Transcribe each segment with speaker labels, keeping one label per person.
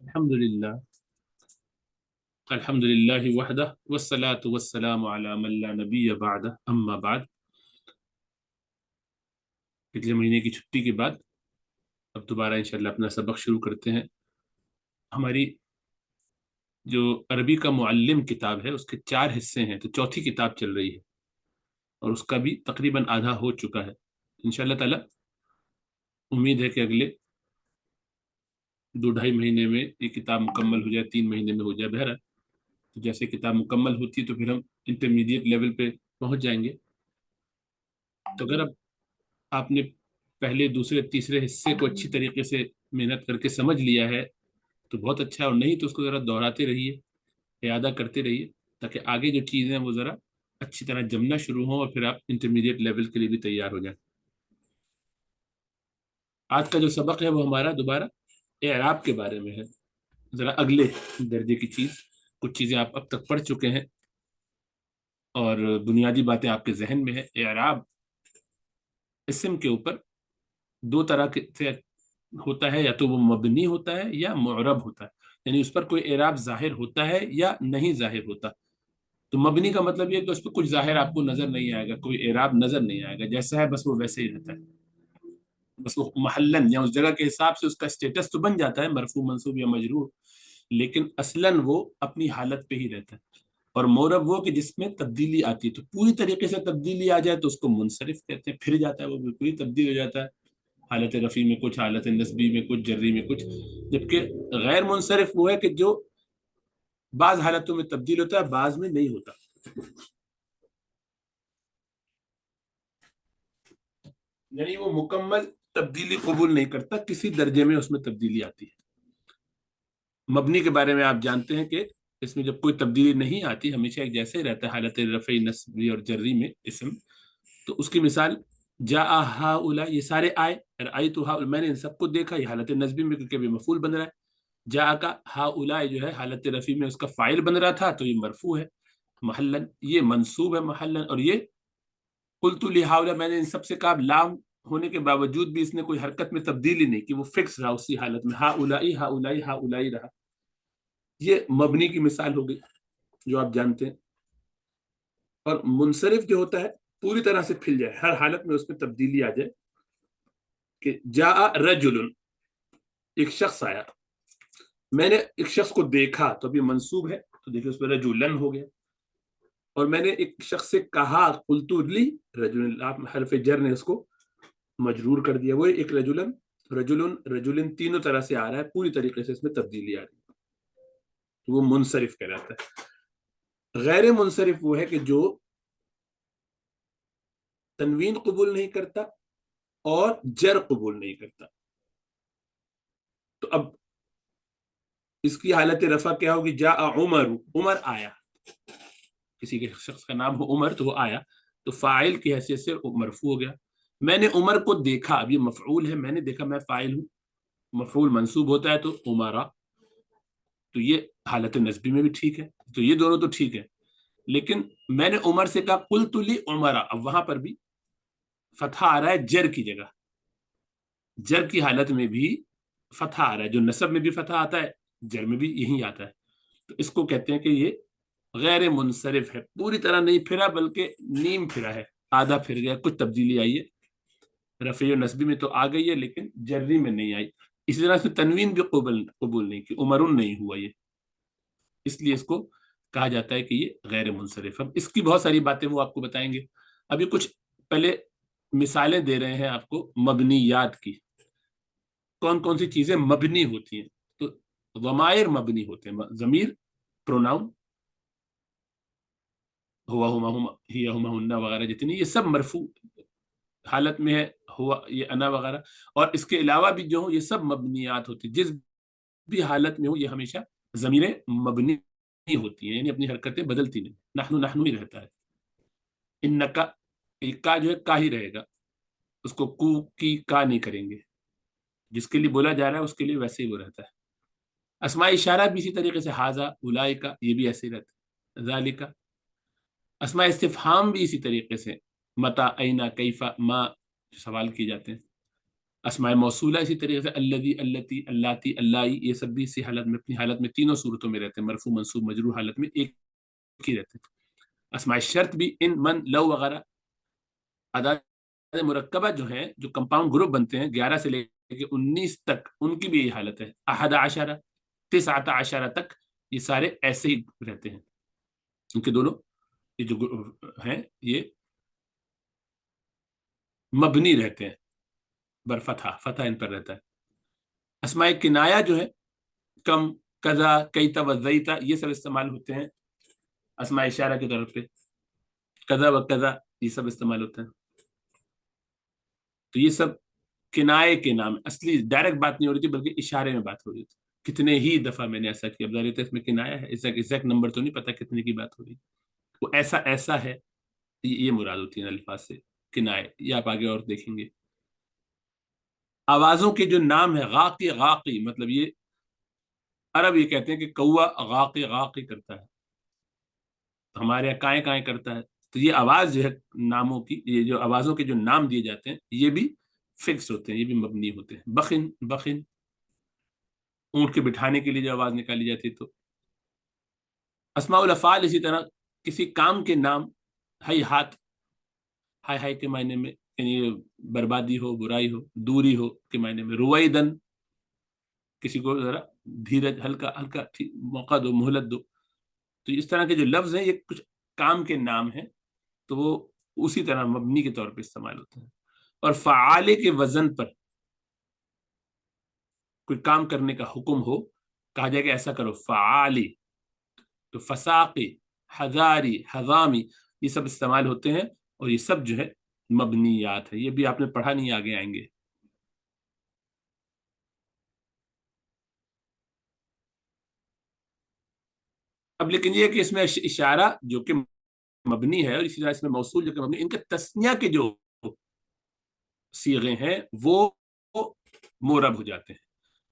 Speaker 1: الحمد للہ الحمد للہ وحدہ والصلاة والسلام علی من لا نبی بعدہ اما بعد۔ پچھلے مہینے کی چھٹی کے بعد اب دوبارہ انشاءاللہ اپنا سبق شروع کرتے ہیں۔ ہماری جو عربی کا معلم کتاب ہے اس کے 4 حصے ہیں، تو چوتھی کتاب چل رہی ہے اور اس کا بھی تقریباً آدھا ہو چکا ہے۔ انشاءاللہ تعالی امید ہے کہ اگلے 2 ڈھائی مہینے میں یہ کتاب مکمل ہو جائے، 3 مہینے میں ہو جائے۔ بہرحال تو جیسے کتاب مکمل ہوتی ہے تو پھر ہم انٹرمیڈیٹ لیول پہ پہنچ جائیں گے۔ تو اگر اب آپ نے پہلے دوسرے تیسرے حصے کو اچھی طریقے سے محنت کر کے سمجھ لیا ہے تو بہت اچھا ہے، اور نہیں تو اس کو ذرا دہراتے رہیے، اعادہ کرتے رہیے، تاکہ آگے جو چیزیں ہیں وہ ذرا اچھی طرح جمنا شروع ہوں اور پھر آپ انٹرمیڈیٹ لیول کے لیے بھی تیار ہو جائیں۔ آج کا جو سبق ہے وہ ہمارا دوبارہ اعراب کے بارے میں ہے، ذرا اگلے درجے کی چیز۔ کچھ چیزیں آپ اب تک پڑھ چکے ہیں اور بنیادی باتیں آپ کے ذہن میں ہے۔ اعراب اسم کے اوپر 2 طرح سے ہوتا ہے، یا تو وہ مبنی ہوتا ہے یا معرب ہوتا ہے، یعنی اس پر کوئی اعراب ظاہر ہوتا ہے یا نہیں ظاہر ہوتا۔ تو مبنی کا مطلب یہ کہ اس پہ کچھ ظاہر آپ کو نظر نہیں آئے گا، کوئی اعراب نظر نہیں آئے گا، جیسا ہے بس وہ ویسے ہی رہتا ہے، بس وہ محلن یا اس جگہ کے حساب سے اس کا اسٹیٹس تو بن جاتا ہے مرفوع منصوب یا مجرور، لیکن اصلاً وہ اپنی حالت پہ ہی رہتا ہے۔ اور معرب وہ کہ جس میں تبدیلی آتی ہے، تو پوری طریقے سے تبدیلی آ جائے تو اس کو منصرف کہتے ہیں، پھر جاتا ہے، وہ بالکل ہی تبدیل ہو جاتا ہے، حالت رفیع میں کچھ، حالت نصبی میں کچھ، جری میں کچھ۔ جبکہ غیر منصرف وہ ہے کہ جو بعض حالتوں میں تبدیل ہوتا ہے، بعض میں نہیں ہوتا، یعنی وہ مکمل تبدیلی قبول نہیں کرتا، کسی درجے میں اس میں تبدیلی آتی ہے۔ مبنی کے بارے میں آپ جانتے ہیں کہ اس میں جب کوئی تبدیلی نہیں آتی، ہمیشہ ایک جیسے ہی رہتا ہے، حالت رفعی، نصبی اور جری میں اسم۔ تو اس کی مثال جاء ہؤلاء، یہ سارے آئے، رأیت ہؤلاء، میں نے ان سب کو دیکھا، یہ حالت نصبی میں کیونکہ بھی مفعول بن رہا ہے۔ جاء کا ہؤلاء جو ہے حالت رفعی میں اس کا فاعل بن رہا تھا، تو یہ مرفوع ہے محلن، یہ منصوب ہے محلن۔ اور یہ قلت لہؤلاء، میں نے ان سب سے کہا، لام ہونے کے باوجود بھی اس نے کوئی حرکت میں تبدیلی نہیں کی، وہ فکس رہا اسی حالت میں، ہؤلاء ہؤلاء ہؤلاء رہا۔ یہ مبنی کی مثال ہو گئی جو آپ جانتے ہیں۔ اور منصرف جو ہوتا ہے پوری طرح سے پھل جائے، ہر حالت میں اس میں تبدیلی آ جائے، کہ جاء رجل، ایک شخص آیا، میں نے ایک شخص کو دیکھا، تو اب یہ منصوب ہے، تو دیکھیں اس پہ رجلن ہو گیا۔ اور میں نے ایک شخص سے کہا، قلت لی رجل، آپ حرف جر نے اس کو مجرور کر دیا، وہ ایک رجلن، رجلن، رجلن، تینوں طرح سے آ رہا ہے، پوری طریقے سے اس میں تبدیلی آ رہی ہے، تو وہ منصرف کہلاتا ہے۔ غیر منصرف وہ ہے کہ جو تنوین قبول نہیں کرتا اور جر قبول نہیں کرتا۔ تو اب اس کی حالت رفع کیا ہوگی؟ جاء عمر، عمر آیا، کسی کے شخص کا نام ہو عمر تو وہ آیا، تو فاعل کی حیثیت سے مرفوع ہو گیا۔ میں نے عمر کو دیکھا، اب یہ مفعول ہے، میں نے دیکھا، میں فاعل ہوں، مفعول منصوب ہوتا ہے تو عمرہ، تو یہ حالت نصبی میں بھی ٹھیک ہے، تو یہ دونوں تو ٹھیک ہے۔ لیکن میں نے عمر سے کہا قلت لی عمرہ، اب وہاں پر بھی فتحہ آ رہا ہے جر کی جگہ، جر کی حالت میں بھی فتحہ آ رہا ہے، جو نصب میں بھی فتحہ آتا ہے جر میں بھی یہی آتا ہے، تو اس کو کہتے ہیں کہ یہ غیر منصرف ہے، پوری طرح نہیں پھرا بلکہ نیم پھرا ہے، آدھا پھر گیا، کچھ تبدیلی آئی ہے، رفعی و نصبی میں تو آ گئی ہے لیکن جری میں نہیں آئی۔ اسی طرح سے تنوین بھی قبول نہیں کی، عمرن نہیں ہوا یہ، اس لیے اس کو کہا جاتا ہے کہ یہ غیر منصرف ہے۔ اس کی بہت ساری باتیں وہ آپ کو بتائیں گے، ابھی کچھ پہلے مثالیں دے رہے ہیں آپ کو مبنیات کی، کون کون سی چیزیں مبنی ہوتی ہیں۔ تو ضمائر مبنی ہوتے ہیں، ضمیر، پروناؤن، ہوا، ہما، ہما، ہی، ہما، ہنہ وغیرہ جتنی، یہ سب مرفوع حالت میں ہے، ہوا، یہ انا وغیرہ، اور اس کے علاوہ بھی جو ہوں یہ سب مبنیات ہوتی ہیں، جس بھی حالت میں ہو یہ ہمیشہ ضمیریں مبنی ہوتی ہیں، یعنی اپنی حرکتیں بدلتی نہیں، نحنو نحنو ہی رہتا ہے۔ انکا، کا جو ہے کا ہی رہے گا، اس کو کو کی کا نہیں کریں گے، جس کے لیے بولا جا رہا ہے اس کے لیے ویسے ہی وہ رہتا ہے۔ اسماء اشارہ بھی اسی طریقے سے، حاذا، اولئک، یہ بھی ایسے ہی رہتا ہے، ذالک۔ اسماء استفہام بھی اسی طریقے سے، متی، اینا، کیفا، ما، جو سوال کیے جاتے ہیں۔ اسماء موصولہ اسی طریقے سے الذی، اللتی، اللاتی، اللائی، یہ سب بھی اسی حالت میں، اپنی حالت میں تینوں صورتوں میں رہتے ہیں، مرفوع منصوب مجرور حالت میں ایک ہی رہتے ہیں۔ اسماء شرط بھی ان، من، لو وغیرہ اعداد مرکبہ جو ہیں، جو کمپاؤنڈ گروپ بنتے ہیں 11 سے لے کے 19 تک، ان کی بھی یہی حالت ہے، احد عشرہ، تسعۃ عشرہ تک، یہ سارے ایسے ہی رہتے ہیں، ان کے دونوں یہ جو ہیں یہ مبنی رہتے ہیں برفتح، فتح ان پر رہتا ہے۔ اسماء کنایہ جو ہے کم، کذا، کیتا، وزیتا، یہ سب استعمال ہوتے ہیں اسماء اشارہ کی طرف پہ، کذا و کذا یہ سب استعمال ہوتے ہیں۔ تو یہ سب کنائے کے نام، اصلی ڈائریکٹ بات نہیں ہو رہی تھی بلکہ اشارے میں بات ہو رہی تھی۔ کتنے ہی دفعہ میں نے ایسا کیا، اب ظاہر ہے اس میں کنایا ہے، ایگزیکٹ نمبر تو نہیں پتا کتنے کی بات ہو رہی، وہ ایسا ایسا ہے، یہ مراد ہوتی ہے الفاظ سے کنائے، یہ آپ آگے اور دیکھیں گے۔ آوازوں کے جو نام ہے، غاقی، غاقی، مطلب یہ عرب یہ کہتے ہیں کہ کوا غاقی غاقی کرتا ہے، ہمارے یہاں کائیں کائیں کرتا ہے، تو یہ آواز جو ہے ناموں کی، یہ جو آوازوں کے جو نام دیے جاتے ہیں یہ بھی فکس ہوتے ہیں، یہ بھی مبنی ہوتے ہیں۔ بخن، بخن، اونٹ کے بٹھانے کے لیے جو آواز نکالی جاتی ہے۔ تو اسماء الافعال اسی طرح کسی کام کے نام، ہائی ہاتھ، ہائی ہائی کے معنی میں، یعنی بربادی ہو، برائی ہو، دوری ہو کے معنی میں۔ رویدن، کسی کو ذرا دھیرج، ہلکا ہلکا موقع دو، مہلت دو۔ تو اس طرح کے جو لفظ ہیں یہ کچھ کام کے نام ہیں، تو وہ اسی طرح مبنی کے طور پہ استعمال ہوتے ہیں۔ اور فعالے کے وزن پر کوئی کام کرنے کا حکم ہو، کہا جائے کہ ایسا کرو، فعالی، تو فساقی، ہزاری، حضامی، یہ سب استعمال ہوتے ہیں، اور یہ سب جو ہے مبنیات ہے، یہ بھی آپ نے پڑھا نہیں، آگے آئیں گے۔ اب لیکن یہ کہ اس میں اشارہ جو کہ مبنی ہے، اور اسی طرح اس میں موصول جو کہ مبنی، ان کے تسنیہ کے جو صیغے ہیں وہ مورب ہو جاتے ہیں،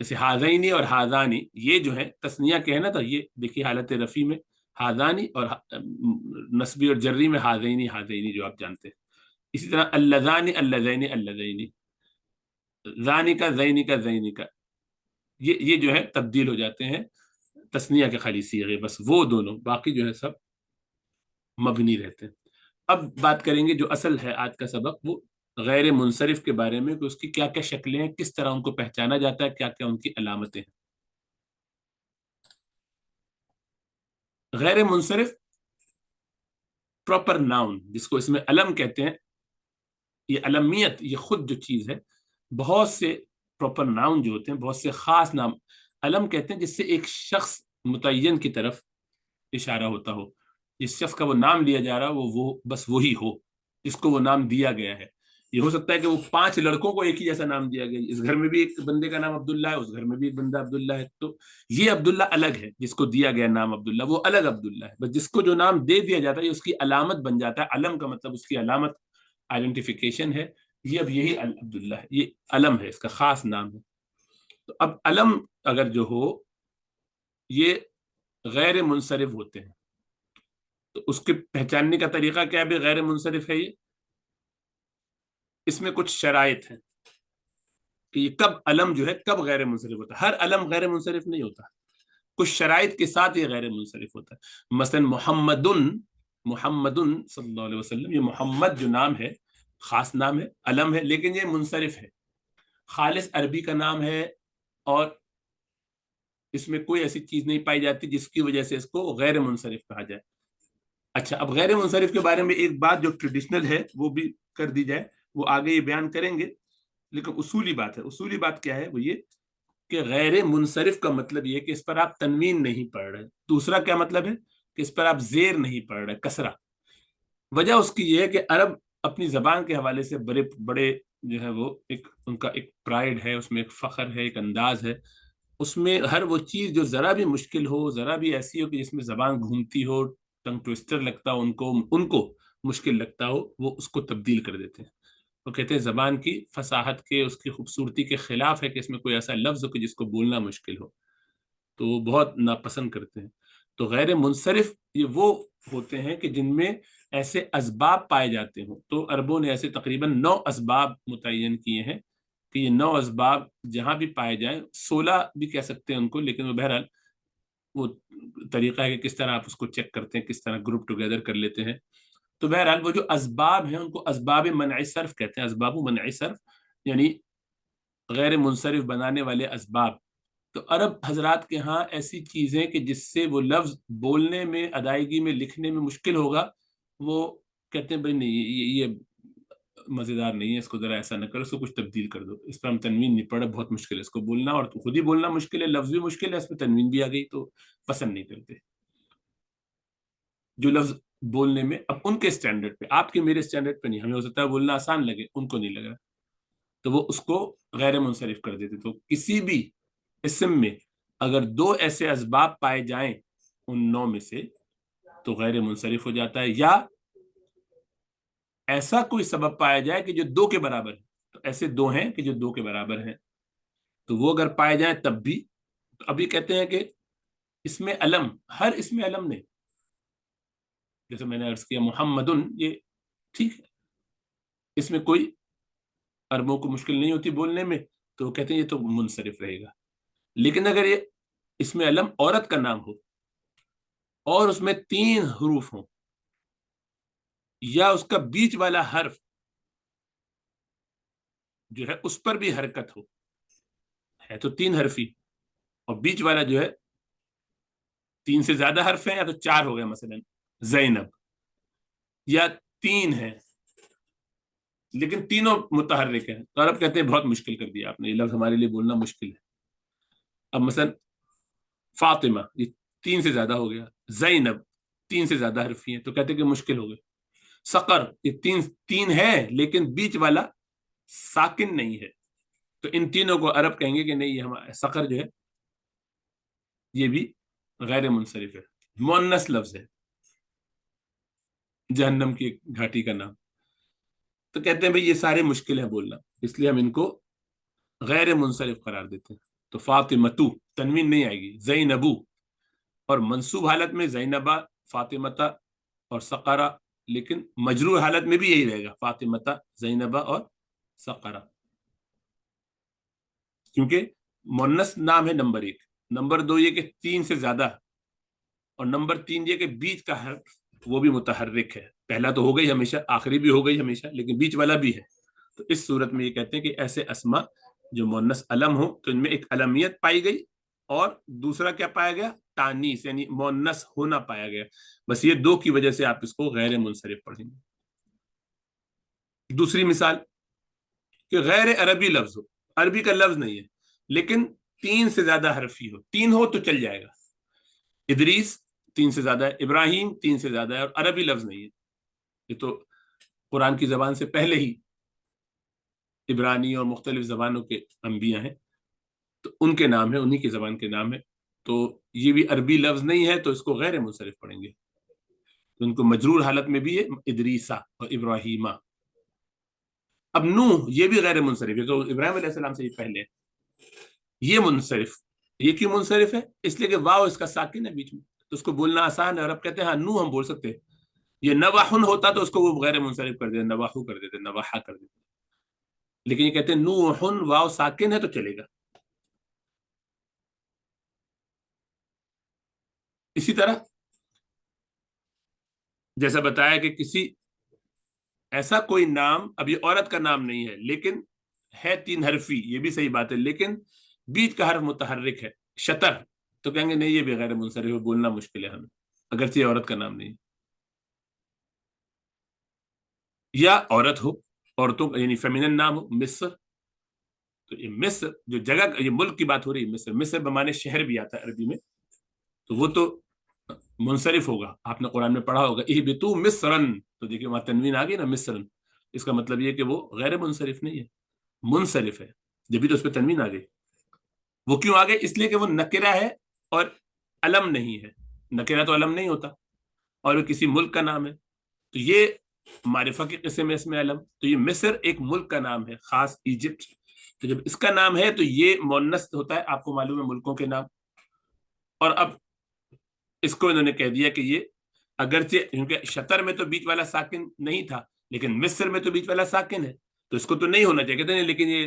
Speaker 1: جیسے ہاذینی اور ہاذانی، یہ جو ہے تسنیہ کے ہیں نا، تو یہ دیکھیے حالت رفیع میں ہاذانی، اور نسبی اور جری میں ہاذینی، ہاذینی جو آپ جانتے ہیں۔ اسی طرح اللذانی، اللذینی، اللذینی، زانی کا، زینی کا، زینی کا، یہ جو ہے تبدیل ہو جاتے ہیں تسنیہ کے خالی صیغے، بس وہ دونوں، باقی جو ہے سب مبنی رہتے ہیں۔ اب بات کریں گے جو اصل ہے آج کا سبق، وہ غیر منصرف کے بارے میں، کہ اس کی کیا کیا شکلیں ہیں، کس طرح ان کو پہچانا جاتا ہے، کیا کیا ان کی علامتیں ہیں۔ غیر منصرف پراپر ناؤن، جس کو اس میں علم کہتے ہیں، یہ علمیت، یہ خود جو چیز ہے، بہت سے پراپر ناؤن جو ہوتے ہیں، بہت سے خاص نام علم کہتے ہیں، جس سے ایک شخص متعین کی طرف اشارہ ہوتا ہو، جس شخص کا وہ نام لیا جا رہا وہ بس وہی ہو جس کو وہ نام دیا گیا ہے۔ یہ ہو سکتا ہے کہ وہ 5 لڑکوں کو ایک ہی جیسا نام دیا گیا، اس گھر میں بھی ایک بندے کا نام عبداللہ ہے، اس گھر میں بھی ایک بندہ عبداللہ ہے، تو یہ عبداللہ الگ ہے، جس کو دیا گیا نام عبداللہ وہ الگ عبداللہ ہے، بس جس کو جو نام دے دیا جاتا ہے یہ اس کی علامت بن جاتا ہے۔ علم کا مطلب اس کی علامت، آئیڈینٹیفیکیشن ہے، یہ اب یہی عبداللہ ہے، یہ علم ہے، اس کا خاص نام ہے۔ تو اب علم اگر جو ہو یہ غیر منصرف ہوتے ہیں، تو اس کے پہچاننے کا طریقہ کیا بھی غیر منصرف ہے، یہ اس میں کچھ شرائط ہیں کہ یہ کب علم جو ہے کب غیر منصرف ہوتا ہے۔ ہر علم غیر منصرف نہیں ہوتا، کچھ شرائط کے ساتھ یہ غیر منصرف ہوتا ہے۔ مثلا محمد، محمد صلی اللہ علیہ وسلم، یہ محمد جو نام ہے خاص نام ہے، علم ہے، لیکن یہ منصرف ہے، خالص عربی کا نام ہے، اور اس میں کوئی ایسی چیز نہیں پائی جاتی جس کی وجہ سے اس کو غیر منصرف کہا جائے۔ اچھا، اب غیر منصرف کے بارے میں ایک بات جو ٹریڈیشنل ہے وہ بھی کر دی جائے، وہ آگے یہ بیان کریں گے، لیکن اصولی بات ہے۔ اصولی بات کیا ہے، وہ یہ کہ غیر منصرف کا مطلب یہ کہ اس پر آپ تنوین نہیں پڑھ رہے۔ دوسرا کیا مطلب ہے کہ اس پر آپ زیر نہیں پڑھ رہے، کسرہ۔ وجہ اس کی یہ ہے کہ عرب اپنی زبان کے حوالے سے بڑے بڑے جو ہے وہ ان کا ایک پرائڈ ہے، اس میں ایک فخر ہے، ایک انداز ہے، اس میں ہر وہ چیز جو ذرا بھی مشکل ہو، ذرا بھی ایسی ہو کہ جس میں زبان گھومتی ہو، ٹنگ ٹویسٹر لگتا ہو، ان کو مشکل لگتا ہو، وہ اس کو تبدیل کر دیتے ہیں۔ وہ کہتے ہیں زبان کی فصاحت کے، اس کی خوبصورتی کے خلاف ہے کہ اس میں کوئی ایسا لفظ ہو کہ جس کو بولنا مشکل ہو، تو وہ بہت ناپسند کرتے ہیں۔ تو غیر منصرف یہ وہ ہوتے ہیں کہ جن میں ایسے اسباب پائے جاتے ہوں، تو عربوں نے ایسے تقریباً 9 اسباب متعین کیے ہیں کہ یہ 9 اسباب جہاں بھی پائے جائیں، 16 بھی کہہ سکتے ہیں ان کو، لیکن وہ بہرحال وہ طریقہ ہے کہ کس طرح آپ اس کو چیک کرتے ہیں، کس طرح گروپ ٹوگیدر کر لیتے ہیں. تو بہرحال وہ جو اسباب ہیں ان کو اسباب منع صرف کہتے ہیں. اسباب منع صرف یعنی غیر منصرف بنانے والے اسباب. تو عرب حضرات کے ہاں ایسی چیزیں کہ جس سے وہ لفظ بولنے میں، ادائیگی میں، لکھنے میں مشکل ہوگا، وہ کہتے ہیں بھائی نہیں یہ مزیدار نہیں ہے، اس کو ذرا ایسا نہ کرو، اس کو کچھ تبدیل کر دو، اس پر ہم تنوین نہیں پڑا، بہت مشکل ہے اس کو بولنا، اور خود ہی بولنا مشکل ہے، لفظ بھی مشکل ہے، اس پہ تنوین بھی آ گئی تو پسند نہیں کرتے. جو لفظ بولنے میں اب ان کے اسٹینڈرڈ پہ، آپ کے میرے اسٹینڈرڈ پہ نہیں، ہمیں ہو سکتا ہے بولنا آسان لگے، ان کو نہیں لگ رہا، تو وہ اس کو غیر منصرف کر دیتے. تو کسی بھی اسم میں اگر 2 ایسے اسباب پائے جائیں ان 9 میں سے تو غیر منصرف ہو جاتا ہے، یا ایسا کوئی سبب پایا جائے کہ جو 2 کے برابر ہے. تو ایسے 2 ہیں کہ جو 2 کے برابر ہیں، تو وہ اگر پائے جائیں تب بھی. تو ابھی کہتے ہیں کہ اس میں علم، ہر اس میں علم نہیں، جیسے میں نے عرض کیا محمدن، یہ ٹھیک ہے، اس میں کوئی عربوں کو مشکل نہیں ہوتی بولنے میں، تو وہ کہتے ہیں یہ تو منصرف رہے گا. لیکن اگر یہ اس میں علم عورت کا نام ہو اور اس میں 3 حروف ہوں، یا اس کا بیچ والا حرف جو ہے اس پر بھی حرکت ہو، ہے تو 3 حرفی، اور بیچ والا جو ہے 3 سے زیادہ حرف ہیں، یا تو 4 ہو گئے، مثلا زینب، یا 3 ہیں لیکن تینوں متحرک ہیں، تو عرب کہتے ہیں بہت مشکل کر دیا آپ نے، یہ لفظ ہمارے لیے بولنا مشکل ہے. اب مثلا فاطمہ، یہ 3 سے زیادہ ہو گیا، زینب 3 سے زیادہ حرفی ہیں، تو کہتے ہیں کہ مشکل ہو گئے. سقر، یہ 3 ہے لیکن بیچ والا ساکن نہیں ہے، تو ان تینوں کو عرب کہیں گے کہ نہیں، یہ ہمارا سقر جو ہے یہ بھی غیر منصرف ہے. مؤنث لفظ ہے، جہنم کی گھاٹی کا نام، تو کہتے ہیں بھئی یہ سارے مشکل ہیں بولنا، اس لیے ہم ان کو غیر منصرف قرار دیتے ہیں. تو فاطمتو تنوین نہیں آئے گی، زینبو، اور منصوب حالت میں زینبا، فاطمتا اور سقرا، لیکن مجرور حالت میں بھی یہی رہے گا، فاطمتا، زینبا اور سقرا، کیونکہ مؤنث نام ہے نمبر 1. نمبر 2 یہ کہ 3 سے زیادہ، اور نمبر 3 یہ کہ بیچ کا حرف وہ بھی متحرک ہے. پہلا تو ہو گئی ہمیشہ، آخری بھی ہو گئی ہمیشہ، لیکن بیچ والا بھی ہے. تو اس صورت میں یہ کہتے ہیں کہ ایسے اسما جو مؤنث علم ہو تو ان میں ایک علمیت پائی گئی، اور دوسرا کیا پایا گیا، تانیث یعنی مؤنث ہونا پایا گیا. بس یہ 2 کی وجہ سے آپ اس کو غیر منصرف پڑھیں گے. دوسری مثال کہ غیر عربی لفظ ہو، عربی کا لفظ نہیں ہے لیکن 3 سے زیادہ حرفی ہو، 3 ہو تو چل جائے گا. ادریس 3 سے زیادہ ہے، ابراہیم 3 سے زیادہ ہے، اور عربی لفظ نہیں ہے. یہ تو قرآن کی زبان سے پہلے ہی عبرانی اور مختلف زبانوں کے انبیاء ہیں، تو ان کے نام ہے، انہی کی زبان کے نام ہے. تو یہ بھی عربی لفظ نہیں ہے تو اس کو غیر منصرف پڑھیں گے. تو ان کو مجرور حالت میں بھی ہے، ادریسا اور ابراہیمہ. اب نوح یہ بھی غیر منصرف ہے، تو ابراہیم علیہ السلام سے یہ پہلے یہ منصرف. یہ کیوں منصرف ہے؟ اس لیے کہ واو اس کا ساکن ہے بیچ میں، تو اس کو بولنا آسان ہے، اور اب کہتے ہیں ہاں نوح ہم بول سکتے ہیں. یہ نواحن ہوتا تو اس کو وہ غیر منصرف کر دیتے، نواحو کر دیتے، نواحا کر دیتے. لیکن یہ کہتے ہیں نوحن، واو ساکن ہے تو چلے گا. اسی طرح جیسا بتایا کہ کسی ایسا کوئی نام، اب یہ عورت کا نام نہیں ہے لیکن ہے 3 حرفی، یہ بھی صحیح بات ہے، لیکن بیچ کا حرف متحرک ہے، شطر، تو کہیں گے نہیں یہ بھی غیر منصرف ہے، بولنا مشکل ہے ہمیں، اگرچہ عورت کا نام نہیں. یا عورت ہو، عورتوں یعنی فیمینن نام ہو، مصر، تو یہ مصر جو جگہ، یہ ملک کی بات ہو رہی ہے، مصر، مصر بمانے شہر بھی آتا ہے عربی میں، تو وہ تو منصرف ہوگا. آپ نے قرآن میں پڑھا ہوگا اہبطوا مصرن، تو دیکھیں وہاں تنوین آ گئی نا، مصرن، اس کا مطلب یہ کہ وہ غیر منصرف نہیں ہے، منصرف ہے، جبھی تو اس پہ تنوین آ گئی. وہ کیوں آ گئی؟ اس لیے کہ وہ نکرہ ہے اور علم نہیں ہے. نکرہ تو علم نہیں ہوتا، اور وہ کسی ملک کا نام ہے، تو یہ معرفہ کے قصے میں اس میں علم. تو یہ مصر ایک ملک کا نام ہے خاص، ایجپٹ، تو جب اس کا نام ہے تو یہ مؤنث ہوتا ہے، آپ کو معلوم ہے ملکوں کے نام. اور اب اس کو انہوں نے کہہ دیا کہ یہ اگرچہ، کیونکہ شطر میں تو بیچ والا ساکن نہیں تھا، لیکن مصر میں تو بیچ والا ساکن ہے، تو اس کو تو نہیں ہونا چاہیے. کہتے ہیں لیکن یہ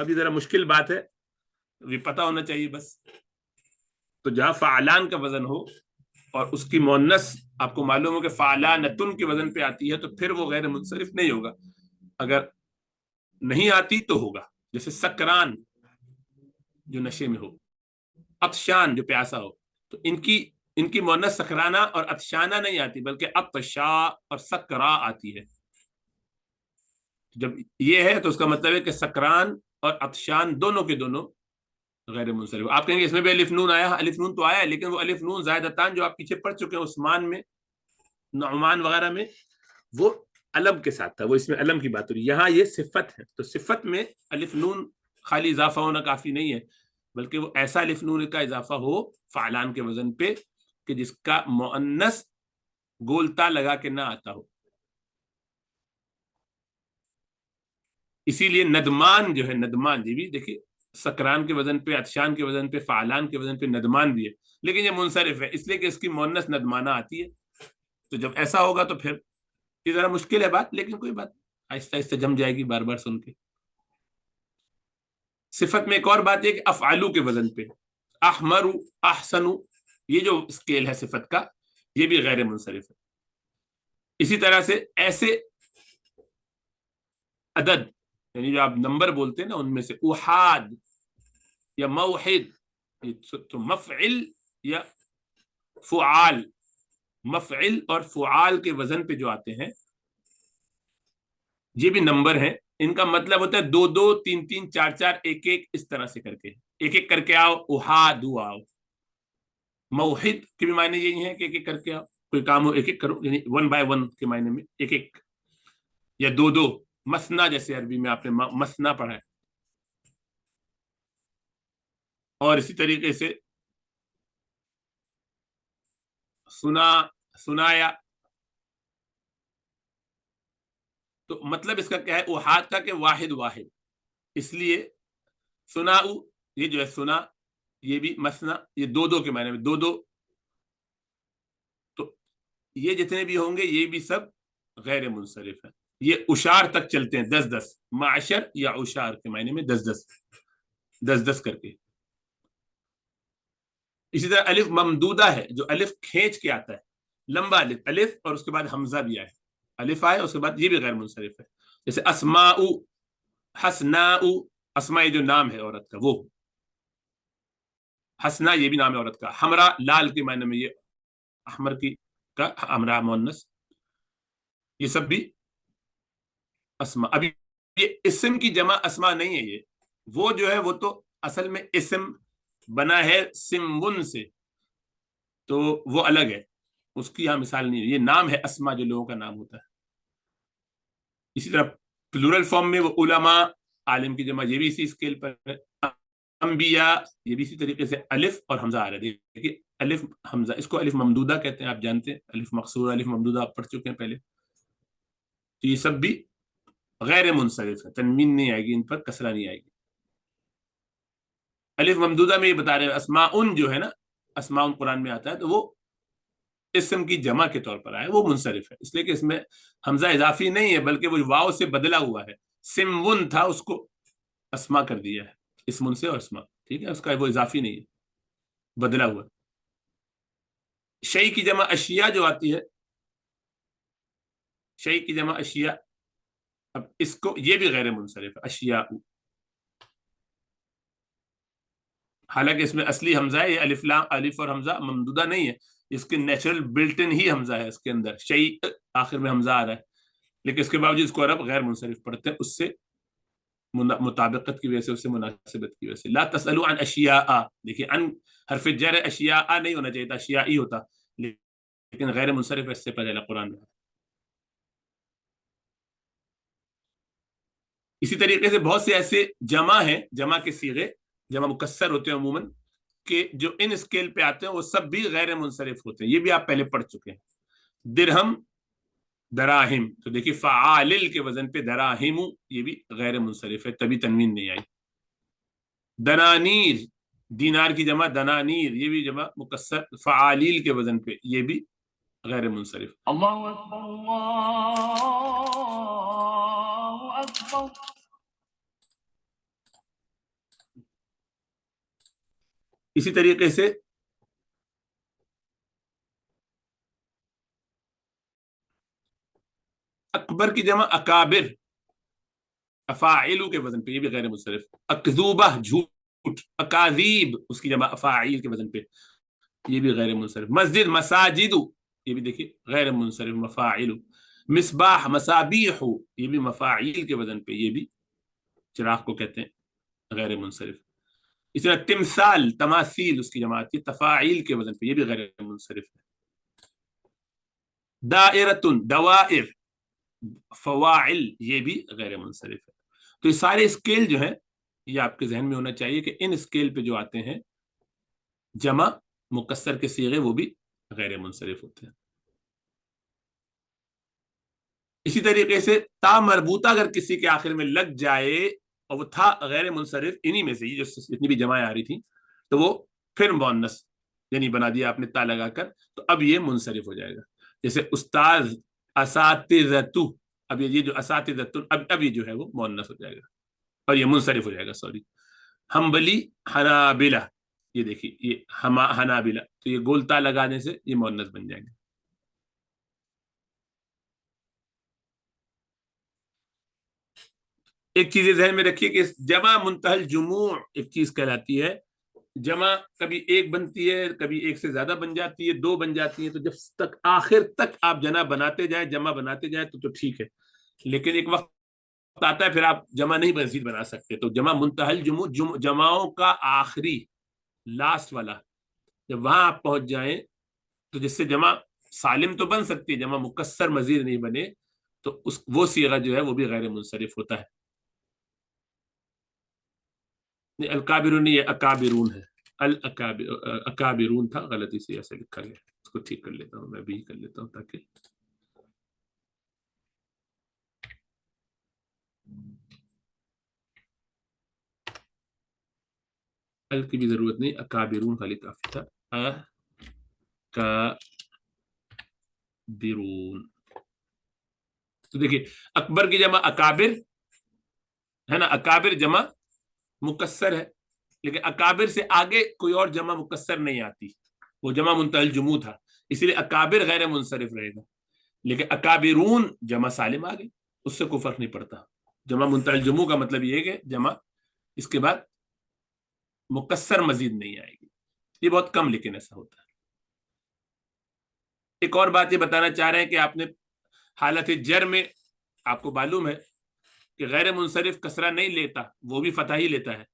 Speaker 1: اب یہ ذرا مشکل بات ہے، یہ پتہ ہونا چاہیے بس. تو جہاں فعلان کا وزن ہو اور اس کی مؤنث آپ کو معلوم ہو کہ فعلانتن کے وزن پہ آتی ہے تو پھر وہ غیر منصرف نہیں ہوگا. اگر نہیں آتی تو ہوگا. جیسے سکران جو نشے میں ہو، عطشان جو پیاسا ہو، تو ان کی مؤنث سکرانہ اور عطشانہ نہیں آتی بلکہ عطشا اور سکرا آتی ہے. جب یہ ہے تو اس کا مطلب ہے کہ سکران اور عطشان دونوں کے دونوں غیر منصرف. آپ کہیں گے اس میں بھی الف نون آیا، الف نون تو آیا ہے لیکن وہ الف نون زائدتان جو آپ پیچھے پڑھ چکے ہیں عثمان میں، نعمان وغیرہ میں، وہ علم کے ساتھ تھا، وہ اس میں علم کی بات ہو رہی ہے. یہاں یہ صفت ہے، تو صفت میں الف نون خالی اضافہ ہونا کافی نہیں ہے بلکہ وہ ایسا الف نون کا اضافہ ہو فعلان کے وزن پہ کہ جس کا مؤنث گولتا لگا کے نہ آتا ہو. اسی لیے ندمان جو ہے، ندمان یہ بھی دیکھیے سکران کے وزن پہ، عطشان کے وزن پہ، فعلان کے وزن پہ ندمان بھی ہے لیکن یہ منصرف ہے اس لیے کہ اس کی مؤنث ندمانہ آتی ہے. تو جب ایسا ہوگا تو پھر یہ ذرا مشکل ہے بات، لیکن کوئی بات آہستہ آہستہ جم جائے گی بار بار سن کے. صفت میں ایک اور بات ہے کہ افعلو کے وزن پہ احمر، احسن، یہ جو اسکیل ہے صفت کا یہ بھی غیر منصرف ہے. اسی طرح سے ایسے عدد یعنی جو آپ نمبر بولتے ہیں نا ان میں سے احاد یا موحد، تو مفعل یا فعال، مفعل اور فعال کے وزن پہ جو آتے ہیں یہ بھی نمبر ہیں. ان کا مطلب ہوتا ہے دو دو، تین تین، چار چار، ایک ایک، اس طرح سے کر کے ایک ایک کر کے آؤ. احادو آؤ. موحد کے بھی معنی یہی ہے کہ ایک ایک کر کے آؤ، کوئی کام ہو ایک ایک کرو، یعنی 1 by 1 کے معنی میں ایک ایک، یا دو دو. مسنا جیسے عربی میں آپ نے مسنا پڑھا ہے. اور اسی طریقے سے سنایا. تو مطلب اس کا کیا ہے احاد کا کہ واحد واحد. اس لیے سناؤ یہ جو ہے سنا، یہ بھی مسنا، یہ دو دو کے معنی میں دو دو. تو یہ جتنے بھی ہوں گے یہ بھی سب غیر منصرف ہیں. یہ اشار تک چلتے ہیں، 10-10 معشر یا اشار کے معنی میں 10-10 10-10 کر کے. اسی طرح الف ممدودہ ہے جو الف کھینچ کے آتا ہے، لمبا الف، الف اور اس کے بعد حمزہ بھی آئے، الف آئے اس کے بعد، یہ بھی غیر منصرف ہے. جیسے اسماء، حسناء، اسماء جو نام ہے عورت کا وہ، حسنا یہ بھی نام ہے عورت کا. حمرا لال کے معنی میں، یہ احمر کی کا حمرا مؤنث، یہ سب بھی اسماء. ابھی یہ اسم کی جمع اسماء نہیں ہے، یہ وہ جو ہے وہ تو اصل میں اسم بنا ہے سمون سے، تو وہ الگ ہے، اس کی یہاں مثال نہیں ہے. یہ نام ہے اسماء جو لوگوں کا نام ہوتا ہے. اسی طرح پلورل فارم میں وہ علماء، عالم کی جمع، یہ بھی اسی اسکیل پر ہے. انبیاء یہ بھی اسی طریقے سے الف اور حمزہ آ رہا ہے. دیکھیے الف حمزہ، اس کو الف ممدودہ کہتے ہیں، آپ جانتے ہیں الف مقصور، الف ممدودہ آپ پڑھ چکے ہیں پہلے. تو یہ سب بھی غیر منصرف ہے، تنوین نہیں آئے گی ان پر، کسرہ نہیں آئے گی. الف ممدودہ میں یہ بتا رہے ہیں اسماء جو ہے نا، اسماء قرآن میں آتا ہے تو وہ اسم کی جمع کے طور پر آیا، وہ منصرف ہے اس لیے کہ اس میں حمزہ اضافی نہیں ہے بلکہ وہ واو سے بدلا ہوا ہے. سمون تھا اس کو اسما کر دیا ہے، اسمن سے اور اسما، ٹھیک ہے، اس کا وہ اضافی نہیں ہے، بدلا ہوا. شیء کی جمع اشیاء جو آتی ہے، شیء کی جمع اشیاء، اب اس کو یہ بھی غیر منصرف ہے، اشیاء. حالانکہ اس میں اصلی حمزہ ہے، یہ الف لام، الف اور حمزہ ممدودہ نہیں ہے، اس کے نیچرل بلٹ ان ہی حمزہ ہے اس کے اندر، شیء آخر میں حمزہ آ رہا ہے، لیکن اس کے باوجود اس کو عرب غیر منصرف پڑھتے ہیں، اس سے مطابقت کی وجہ سے، اس سے مناسبت کی وجہ سے. لا تسألوا عن اشیاء، دیکھیے ان حرف جر اشیاء نہیں ہونا چاہیے تھا، اشیاء ہی ہوتا، لیکن غیر منصرف اس سے پہلے قرآن میں. اسی طریقے سے بہت سے ایسے جمع ہیں، جمع کے صیغے جمع مکسر ہوتے ہیں عموماً، کہ جو ان اسکیل پہ آتے ہیں وہ سب بھی غیر منصرف ہوتے ہیں. یہ بھی آپ پہلے پڑھ چکے ہیں. درہم، دراہم، تو دیکھیے فعالل کے وزن پہ دراہم، یہ بھی غیر منصرف ہے، تبھی تنوین نہیں آئی. دنانیر، دینار کی جمع دنانیر، یہ بھی جمع مکسر فعالیل کے وزن پہ، یہ بھی غیر منصرف.
Speaker 2: اللہ اکبر، اللہ اکبر.
Speaker 1: اسی طریقے سے اکبر کی جمع اکابر، افاعلو کے وزن پہ، یہ بھی غیر منصرف. اکذوبہ جھوٹ، اکاذیب اس کی جمع افاعیل کے وزن پہ، یہ بھی غیر منصرف. مسجد مساجد، یہ بھی دیکھیے غیر منصرف مفاعل. مصباح مصابیح، یہ بھی مفاعیل کے وزن پہ، یہ بھی چراغ کو کہتے ہیں، غیر منصرف. اس طرح تمثال تماثیل اس کی جماعت کی تفاعیل کے وزن پہ، یہ بھی غیر منصرف ہے. دائرتن دوائر فواعل، یہ بھی غیر منصرف ہے. تو یہ سارے اسکیل جو ہیں یہ آپ کے ذہن میں ہونا چاہیے کہ ان اسکیل پہ جو آتے ہیں جمع مکسر کے صیغے وہ بھی غیر منصرف ہوتے ہیں. اسی طریقے سے تا مربوطہ اگر کسی کے آخر میں لگ جائے اور وہ تھا غیر منصرف انہی میں سے ہی جو اتنی بھی جمعیں آ رہی تھیں، تو وہ پھر مؤنث یعنی بنا دیا آپ نے تا لگا کر، تو اب یہ منصرف ہو جائے گا. جیسے استاذ اساتذتو، اب یہ جو اساتذتو اب یہ جو ہے وہ مؤنث ہو جائے گا اور یہ منصرف ہو جائے گا. سوری. حنبلی حنابلہ، یہ دیکھیے یہ حنابلہ، تو یہ گولتا لگانے سے یہ مؤنث بن جائیں گے. ایک چیز ذہن میں رکھیے کہ جمع منتہی الجموع ایک چیز کہلاتی ہے. جمع کبھی ایک بنتی ہے، کبھی ایک سے زیادہ بن جاتی ہے، دو بن جاتی ہیں. تو جب تک آخر تک آپ جمع بناتے جائیں تو ٹھیک ہے، لیکن ایک وقت آتا ہے پھر آپ جمع نہیں مزید بنا سکتے. تو جمع منتہی الجموع جمعوں کا آخری لاسٹ والا جب وہاں آپ پہنچ جائیں تو جس سے جمع سالم تو بن سکتی ہے، جمع مکسر مزید نہیں بنے، تو وہ صیغہ جو ہے وہ بھی غیر منصرف ہوتا ہے. الکابرون یہ اکابرون ہے، اکابرون تھا، غلطی سے ایسے لکھا گیا. اس کو ٹھیک کر لیتا ہوں، میں بھی کر لیتا ہوں تاکہ ال کی بھی ضرورت نہیں، اکابرون خالی کافی تھا. اکابرون. تو دیکھیے اکبر کی جمع اکابر ہے نا، اکابر جمع مکسر ہے، لیکن اکابر سے آگے کوئی اور جمع مکسر نہیں آتی، وہ جمع منتہی الجموع تھا، اسی لیے اکابر غیر منصرف رہے گا. لیکن اکابرون جمع سالم آگے، اس سے کوئی فرق نہیں پڑتا. جمع منتہی الجموع کا مطلب یہ ہے کہ جمع اس کے بعد مکسر مزید نہیں آئے گی. یہ بہت کم لیکن ایسا ہوتا ہے. ایک اور بات یہ بتانا چاہ رہے ہیں کہ آپ نے حالت جر میں آپ کو معلوم ہے کہ غیر منصرف کسرہ نہیں لیتا، وہ بھی فتح ہی لیتا ہے.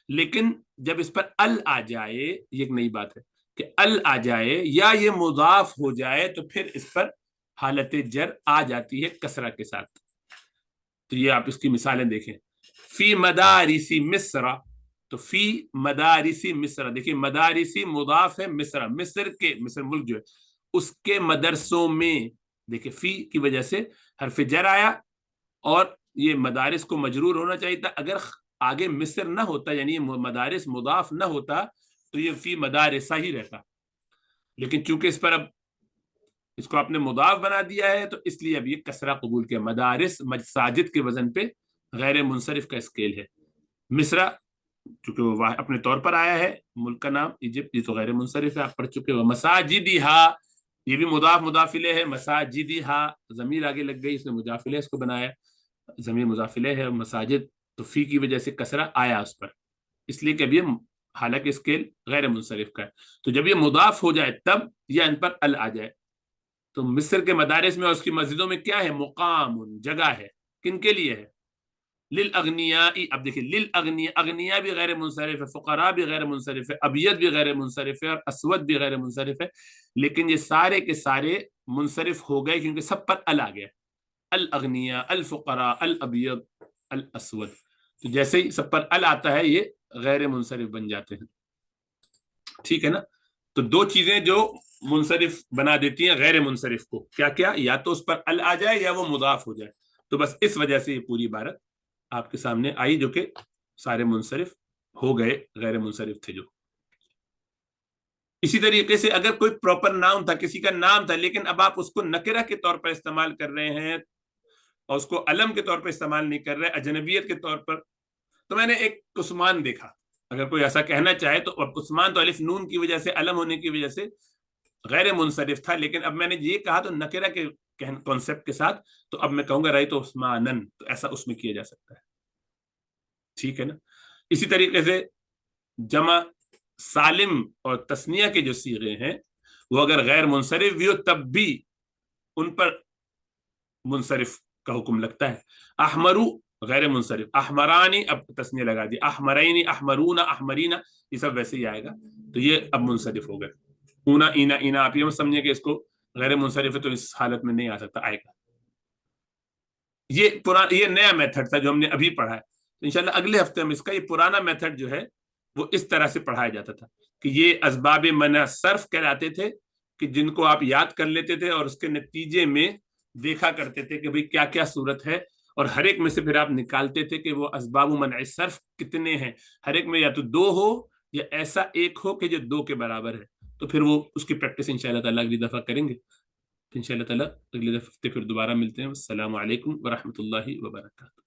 Speaker 1: لیکن جب اس پر ال آ جائے، یہ ایک نئی بات ہے کہ ال آ جائے یا یہ مضاف ہو جائے تو پھر اس پر حالت جر آ جاتی ہے کسرہ کے ساتھ. تو یہ آپ اس کی مثالیں دیکھیں. فی مدارسی مصر، تو فی مدارسی مصر، دیکھیں مدارسی مضاف ہے مصر، مصر ملک جو ہے اس کے مدرسوں میں. دیکھیں فی کی وجہ سے حرف جر آیا اور یہ مدارس کو مجرور ہونا چاہیے تھا. اگر آگے مصر نہ ہوتا یعنی مدارس مضاف نہ ہوتا تو یہ فی مدارسہ ہی رہتا، لیکن چونکہ اس پر اب اس کو آپ نے مضاف بنا دیا ہے تو اس لیے اب یہ کسرہ قبول کیا. مدارس مساجد کے وزن پہ غیر منصرف کا اسکیل ہے. مصرہ چونکہ وہ اپنے طور پر آیا ہے، ملک کا نام ایجپٹ، یہ تو غیر منصرف ہے، آپ پڑھ چکے ہو. مساجدہا، یہ بھی مضاف مضاف الیہ ہے. مساجدہا ضمیر آگے لگ گئی، اس نے مضاف الیہ اس کو بنایا، ضمیر مضاف الیہ ہے. مساجد تو فی کی وجہ سے کسرہ آیا اس پر، اس لیے کہ اب یہ حالانکہ اسکیل غیر منصرف کا ہے. تو جب یہ مضاف ہو جائے تب یہ ان پر ال آ جائے. تو مصر کے مدارس میں اور اس کی مسجدوں میں کیا ہے؟ مقام، جگہ ہے. کن کے لیے ہے؟ للاغنیاء. اب دیکھیں للاغنیاء، اغنیاء بھی غیر منصرف ہے، فقراء بھی غیر منصرف ہے، ابیض بھی غیر منصرف ہے اور اسود بھی غیر منصرف ہے. لیکن یہ سارے کے سارے منصرف ہو گئے کیونکہ سب پر ال آ گیا. الاغنیاء، الفقراء، الابیض، الاسود. تو جیسے ہی سب پر ال آتا ہے یہ غیر منصرف بن جاتے ہیں. ٹھیک ہے نا؟ تو دو چیزیں جو منصرف بنا دیتی ہیں غیر منصرف کو، کیا کیا؟ یا تو اس پر ال آ جائے یا وہ مضاف ہو جائے. تو بس اس وجہ سے یہ پوری عبارت آپ کے سامنے آئی جو کہ سارے منصرف ہو گئے، غیر منصرف تھے جو. اسی طریقے سے اگر کوئی پراپر نام تھا، کسی کا نام تھا، لیکن اب آپ اس کو نکرہ کے طور پر استعمال کر رہے ہیں اور اس کو علم کے طور پر استعمال نہیں کر رہے، اجنبیت کے طور پر. تو میں نے ایک عثمان دیکھا، اگر کوئی ایسا کہنا چاہے تو اب عثمان تو الف نون کی وجہ سے، علم ہونے کی وجہ سے غیر منصرف تھا، لیکن اب میں نے یہ کہا تو نکرہ کے کانسیپٹ کے ساتھ، تو اب میں کہوں گا رأیت عثمانن، تو ایسا اس میں کیا جا سکتا ہے، ٹھیک ہے نا. اسی طریقے سے جمع سالم اور تثنیہ کے جو صیغے ہیں وہ اگر غیر منصرف بھی ہو تب بھی ان پر منصرف کا حکم لگتا ہے. احمرو غیر منصرف، احمرانی اب تثنیہ لگا دی، احمرینی، احمرون، احمرینا، یہ سب ویسے ہی آئے گا، تو یہ اب منصرف ہو گئے. اونا اینا اینا، آپ یہ سمجھیں کہ اس کو غیر منصرف ہے تو اس حالت میں نہیں آ سکتا، آئے گا. یہ نیا میتھڈ تھا جو ہم نے ابھی پڑھا ہے. انشاءاللہ اگلے ہفتے میں اس کا یہ پرانا میتھڈ جو ہے وہ اس طرح سے پڑھایا جاتا تھا کہ یہ اسباب منع صرف کہلاتے تھے، کہ جن کو آپ یاد کر لیتے تھے اور اس کے نتیجے میں دیکھا کرتے تھے کہ بھئی کیا کیا صورت ہے، اور ہر ایک میں سے پھر آپ نکالتے تھے کہ وہ اسباب منع صرف کتنے ہیں. ہر ایک میں یا تو 2 ہو یا ایسا ایک ہو کہ جو 2 کے برابر ہے. تو پھر وہ اس کی پریکٹس انشاءاللہ تعالیٰ اگلی دفعہ کریں گے. انشاءاللہ تعالیٰ اگلے ہفتے پھر دوبارہ ملتے ہیں. السلام علیکم ورحمۃ اللہ وبرکاتہ.